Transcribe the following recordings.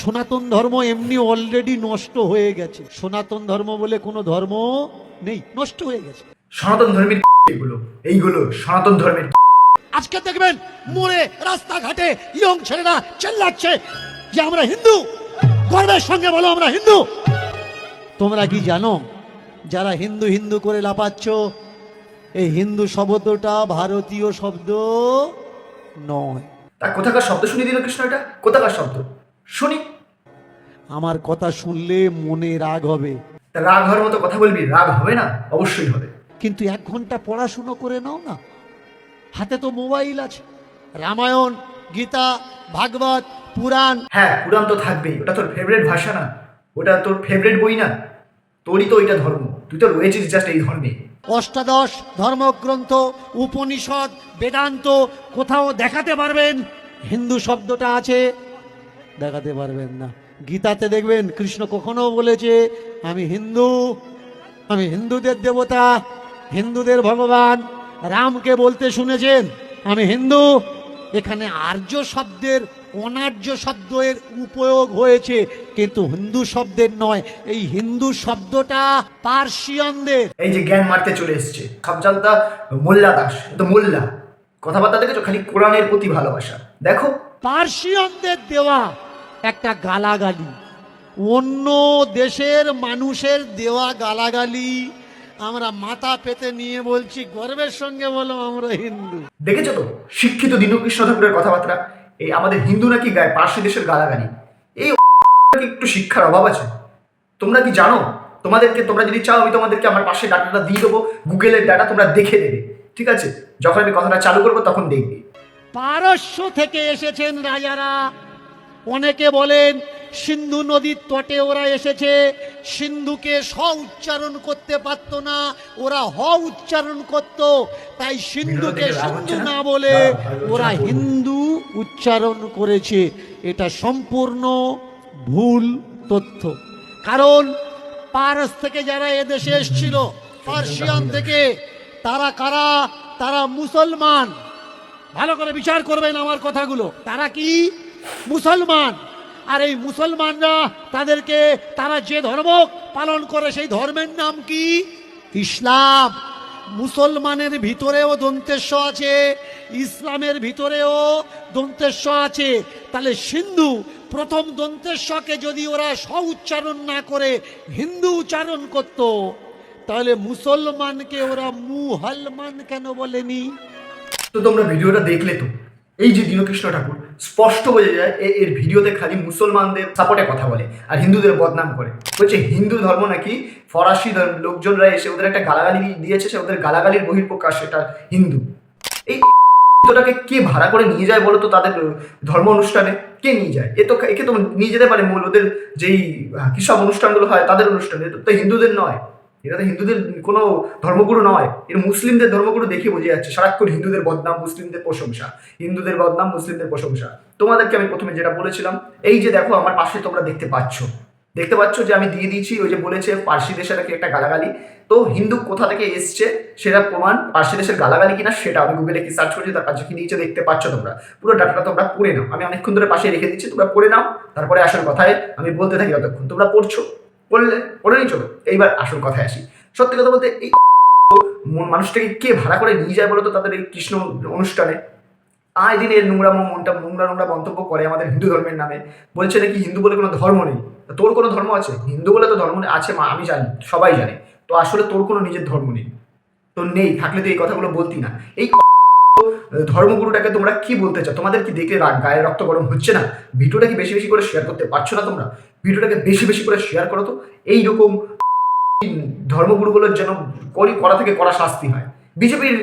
সনাতন ধর্ম এমনি অলরেডি নষ্ট হয়ে গেছে। সনাতন ধর্ম বলে কোনো ধর্ম নেই, নষ্ট হয়ে গেছে। সনাতন ধর্মের এইগুলো সনাতন ধর্মের। আজকে দেখবেন মোড়ে রাস্তাঘাটে ইয়ং ছেলেরা চেল্লাচ্ছে যে আমরা হিন্দু, গর্বের সঙ্গে বলো আমরা হিন্দু। তোমরা কি জানো যারা হিন্দু হিন্দু করে লাপাচ্ছ, এই হিন্দু শব্দটা ভারতীয় শব্দ নয়। তা কোথাকার শব্দ শুনি দিল কৃষ্ণ? এটা কোথাকার শব্দ শুনি? আমার কথা শুনলে মনে রাগ হবে। তা রাগ হওয়ার মতো কথা বলবি, রাগ হবে না? অবশ্যই হবে। কিন্তু 1 ঘন্টা পড়াশুনো করে নাও না, হাতে তো মোবাইল আছে। রামায়ণ, গীতা, ভাগবত, পুরাণ। হ্যাঁ, পুরাণ তো থাকবেই, ওটা তোর ফেভারিট ভাষা না? ওটা তোর ফেভারিট বই না? তোরই তো ওইটা ধর্ম, তুই তো রয়েছিস জাস্ট এই ধর্মে। অষ্টাদশ ধর্মগ্রন্থ, উপনিষদ, বেদান্ত কোথাও দেখাতে পারবেন হিন্দু শব্দটা আছে? দেখাতে পারবেন না। গীতাতে দেখবেন কৃষ্ণ কখনো বলেছে আমি হিন্দু, আমি হিন্দুদের দেবতা, হিন্দুদের ভগবান। রামকে বলতে শুনেছেন আমি হিন্দু। এখানে আর্য শব্দের অনার্য শব্দের উপয়োগ হয়েছে, কিন্তু হিন্দু শব্দের নয়। এই হিন্দু শব্দটা পার্সিয়ানদের। এই যে জ্ঞান মারতে চলে এসছে খামচালদা মোল্লা দাস, তো মোল্লা কথাবার্তা দেখেছো, খালি কোরআনের প্রতি ভালোবাসা। দেখো, পার্সিয়ানদের দেওয়া একটা গালাগালি, অন্য দেশের মানুষের দেওয়া গালাগালি আমরা মাথা পেতে নিয়ে বলছি গর্বের সঙ্গে বলো আমরা হিন্দু। দেখেছো তো শিক্ষিত দীনকৃষ্ণ ঠাকুরের কথাবার্তা। এই আমাদের হিন্দু নাকি গায়ে পার্সি দেশের গালাগালি। এই একটু শিক্ষার অভাব আছে। তোমরা কি জানো? তোমরা যদি চাও আমি তোমাদেরকে আমার পাশে ডাটাটা দিয়ে দেবো, গুগলের ডাটা, তোমরা দেখে নেবে, ঠিক আছে? যখন আমি কথাটা চালু করবো তখন দেখবি। পারস্য থেকে এসেছেন রাজারা। অনেকে বলেন সিন্ধু নদীর তটে ওরা এসেছে, সিন্ধুকে স উচ্চারণ করতে পারতো না, ওরা হ উচ্চারণ করত, তাই সিন্ধুকে সিন্ধু না বলে ওরা হিন্দু উচ্চারণ করেছে। এটা সম্পূর্ণ ভুল তথ্য। কারণ পারস থেকে যারা এদেশে এসেছিল, পার্সিয়ান থেকে, তারা কারা? তারা মুসলমান। ভালো করে বিচার করবেন আমার কথাগুলো। তারা কি? মুসলমান। আর এই মুসলমানরা তারা যে ধর্ম পালন করে সেই ধর্মের নাম কি? ইসলাম। মুসলমানের ভিতরেও দন্তেশ্ব আছে, ইসলামের ভিতরেও দন্তেশ্ব আছে। তাহলে সিন্ধু প্রথম দন্তেশ্বকে যদি ওরা স উচ্চারণ না করে হিন্দু উচ্চারণ করত, তাহলে মুসলমানকে ওরা মুহালমান কেন বলেনি? তো তোমরা ভিডিওটা দেখলে তো, এই যে দীনকৃষ্ণ ঠাকুর স্পষ্ট বোঝা যায় এর ভিডিওতে খালি মুসলমানদের সাপোর্টে কথা বলে আর হিন্দুদের বদনাম করে। বলছে হিন্দু ধর্ম নাকি ফরাসি লোকজনরা এসে ওদের একটা গালাগালি দিয়েছে, সে ওদের গালাগালির বহিঃপ্রকাশ, সেটা হিন্দু। এই তোটাকে কে ভাড়া করে নিয়ে যায় বলো তো তাদের ধর্ম অনুষ্ঠানে? কে নিয়ে যায়? একে তো নিয়ে যেতে পারে মূল ওদের যেই কিসব অনুষ্ঠানগুলো হয় তাদের অনুষ্ঠানে, তো হিন্দুদের নয়। এটা তো হিন্দুদের কোনো ধর্মগুরু নয়, এটা মুসলিমদের ধর্মগুরু দেখে বোঝা যাচ্ছে। সারাক্ষণ হিন্দুদের বদনাম, মুসলিমদের প্রশংসা, হিন্দুদের বদনাম, মুসলিমদের প্রশংসা। তোমাদেরকে আমি প্রথমে যেটা বলেছিলাম, এই যে দেখো আমার পাশে তোমরা দেখতে পাচ্ছ যে আমি দিয়ে দিয়েছি ওই যে বলেছে পার্সি দেশের একটা গালাগালি। তো হিন্দু কোথা থেকে এসছে সেটা প্রমাণ, পার্সি দেশের গালাগালি কিনা সেটা আমি গুগলে কি সার্চ করেছি, তার কাছে কি নিচে দেখতে পাচ্ছ তোমরা। পুরো ডাটাটা তোমরা পড়ে নাও, আমি অনেকক্ষণ ধরে পাশে রেখে দিচ্ছি, তোমরা পড়ে নাও। তারপরে আসল কথায় আমি বলতে থাকি, ততক্ষণ তোমরা পড়ে নিই। চলো এইবার আসল কথায় আসি। সত্যি কথা বলতে এই মানুষটাকে কে ভাড়া করে নিয়ে যায় বলো তো তাদের এই কৃষ্ণ অনুষ্ঠানে? আয় দিন এর নোংরা মন্তব্য করে আমাদের হিন্দু ধর্মের নামে। বলছে নাকি হিন্দু বলে কোনো ধর্ম নেই। তোর কোনো ধর্ম আছে? হিন্দু বলে তো ধর্ম আছে, আমি জানি, সবাই জানে। তো আসলে তোর কোনো নিজের ধর্ম নেই, তোর নেই, থাকলে তো এই কথাগুলো বলতি না। এই ধর্মগুরুটাকে তোমরা কি বলতে চাও? তোমাদের কি দেখে গায়ে রক্ত গরম হচ্ছে না? ভিডিওটা কি বেশি বেশি করে শেয়ার করতে পারছো না তোমরা? ভিডিওটাকে বেশি বেশি করে শেয়ার করো তো। এইরকম ধর্মগুরুগুলোর যেন করা থেকে করা শাস্তি হয়। বিজেপির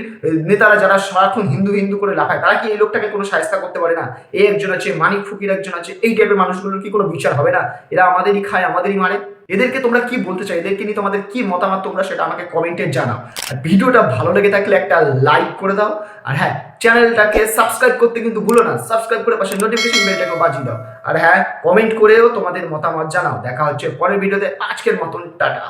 নেতারা যারা সারাক্ষণ হিন্দু হিন্দু করে লাফায়, তারা কি এই লোকটাকে কোনো শায়েস্তা করতে পারে না? এই একজন আছে, মানিক ফকির একজন আছে, এই টাইপের মানুষগুলোর কি কোনো বিচার হবে না? এরা আমাদেরই খায়, আমাদেরই মারে। এদেরকে তোমরা কি বলতে চাও? এদেরকে নিয়ে তোমাদের কি মতামত তোমরা সেটা আমাকে কমেন্টে জানাও। আর ভিডিওটা ভালো লেগে থাকলে একটা লাইক করে দাও। আর হ্যাঁ, চ্যানেলটাকে সাবস্ক্রাইব করতে কিন্তু ভুলো না। সাবস্ক্রাইব করে পাশে নোটিফিকেশন বেলটাকে বাজিয়ে দাও। আর হ্যাঁ, কমেন্ট করেও তোমাদের মতামত জানাও। দেখা হচ্ছে পরের ভিডিওতে। আজকের মতন টাটা।